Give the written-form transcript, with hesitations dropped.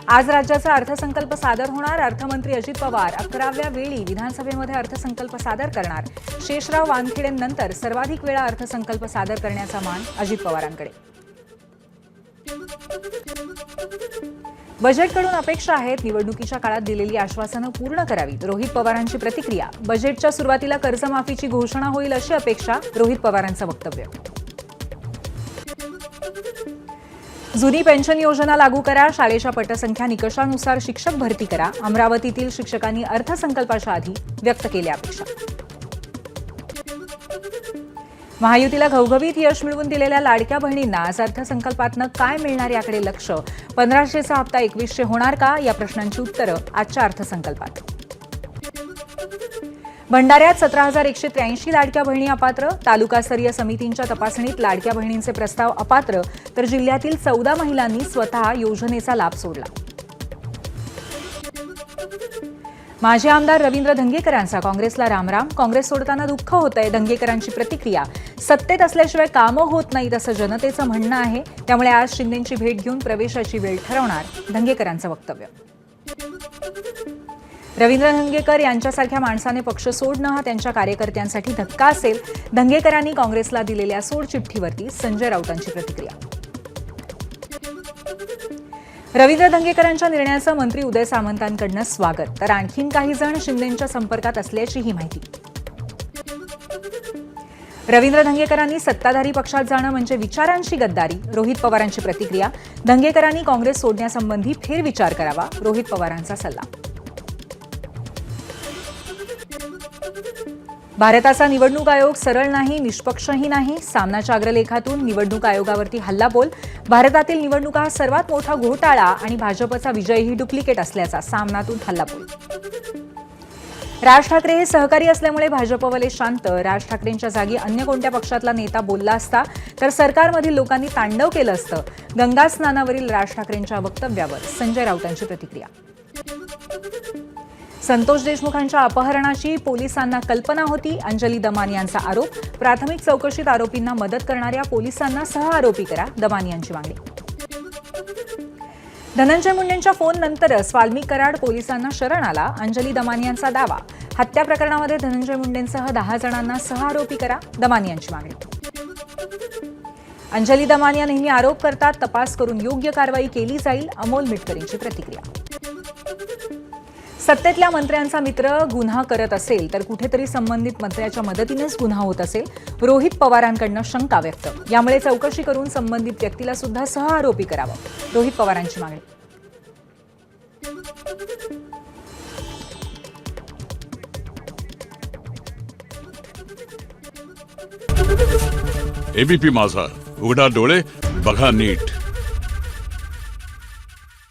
आज राज्याचा अर्थसंकल्प सादर होणार। अर्थमंत्री अजित पवार 11व्या वेळी विधानसभेमध्ये अर्थसंकल्प सादर करणार। शेषराव वानखेडेंनंतर सर्वाधिक वेळा अर्थसंकल्प सादर करण्याचा मान अजित पवारांकडे। बजेटकडून अपेक्षा आहेत, निवडणुकीच्या काळात दिलेली आश्वासनं पूर्ण करावीत। रोहित पवारांची प्रतिक्रिया। बजेटच्या सुरुवातीला कर्जमाफीची घोषणा होईल अशी अपेक्षा, रोहित पवारांचं वक्तव्य। जुनी पेन्शन योजना लागू करा, शाळेच्या पटसंख्या निकषानुसार शिक्षक भरती करा। अमरावतीतील शिक्षकांनी अर्थसंकल्पाच्या आधी व्यक्त केल्या अपेक्षा। महायुतीला घवघवीत यश मिळवून दिलेल्या लाडक्या बहिणींना आज अर्थसंकल्पातनं काय मिळणार याकडे लक्ष। 1500चा हप्ता 2100 होणार का, या प्रश्नांची उत्तरं आजच्या अर्थसंकल्पात। भंडाऱ्यात 17,183 लाडक्या बहिणी अपात्र। तालुकास्तरीय समितींच्या तपासणीत लाडक्या बहिणींचे प्रस्ताव अपात्र, तर जिल्ह्यातील 14 महिलांनी स्वतः योजनेचा लाभ सोडला। माजी आमदार रवींद्र धंगेकरांचा काँग्रेसला रामराम। काँग्रेस सोडताना दुःख होतंय, धंगेकरांची प्रतिक्रिया। सत्तेत असल्याशिवाय कामं होत नाहीत असं जनतेचं म्हणणं आहे, त्यामुळे आज शिंदेंची भेट घेऊन प्रवेशाची वेळ ठरवणार, धंगेकरांचं वक्तव्य। रवींद्र धंगेकर यांच्यासारख्या माणसाने पक्ष सोडणं हा त्यांच्या कार्यकर्त्यांसाठी धक्का असेल, धंगेकरांनी काँग्रेसला दिलेल्या सोड चिठ्ठीवरती संजय राऊतांची प्रतिक्रिया। रवींद्र धंगेकरांच्या निर्णयाचं मंत्री उदय सामंतांकडून स्वागत, तर आणखीन काही जण शिंदेंच्या संपर्कात असल्याचीही माहिती। रवींद्र धंगेकरांनी सत्ताधारी पक्षात जाणं म्हणजे विचारांची गद्दारी, रोहित पवारांची प्रतिक्रिया। धंगेकरांनी काँग्रेस सोडण्यासंबंधी फेरविचार करावा, रोहित पवारांचा सल्ला। भारताचा निवडणूक आयोग सरळ नाही, निष्पक्षही नाही। सामनाच्या अग्रलेखातून निवडणूक आयोगावरती हल्लाबोल। भारतातील निवडणुका हा सर्वात मोठा घोटाळा आणि भाजपचा विजयही डुप्लिकेट असल्याचा सामनातून हल्लाबोल। राज ठाकरे हे सहकारी असल्यामुळे भाजपवाले शांत। राज ठाकरेंच्या जागी अन्य कोणत्या पक्षातला नेता बोलला असता तर सरकारमधील लोकांनी तांडव केलं असतं, गंगा स्नानावरील राज ठाकरेंच्या वक्तव्यावर संजय राऊतांची प्रतिक्रिया। संतोष देशमुखांच्या अपहरणाची पोलिसांना कल्पना होती, अंजली दमान यांचा आरोप। प्राथमिक चौकशीत आरोपींना मदत करणाऱ्या पोलिसांना सहआरोपी करा, दमान यांची मागणी। धनंजय मुंडेंच्या फोननंतरच वाल्मिक कराड पोलिसांना शरण आला, अंजली दमान यांचा दावा। हत्या प्रकरणामध्ये धनंजय मुंडेंसह 10 जणांना सहआरोपी करा, दमान यांची मागणी। अंजली दमान या नेहमी आरोप करतात, तपास करून योग्य कारवाई केली जाईल, अमोल मिटकरींची प्रतिक्रिया। सत्तेतल्या मंत्र्यांचा मित्र गुन्हा करत असेल तर कुठेतरी संबंधित मंत्र्याच्या मदतीनेच गुन्हा होत असेल, रोहित पवारांकडून शंका व्यक्त। यामुळे चौकशी करून संबंधित व्यक्तीला सुद्धा सहआरोपी करावं, रोहित पवारांची मागणी। एबीपी माझा, उघडा डोळे बघा नीट।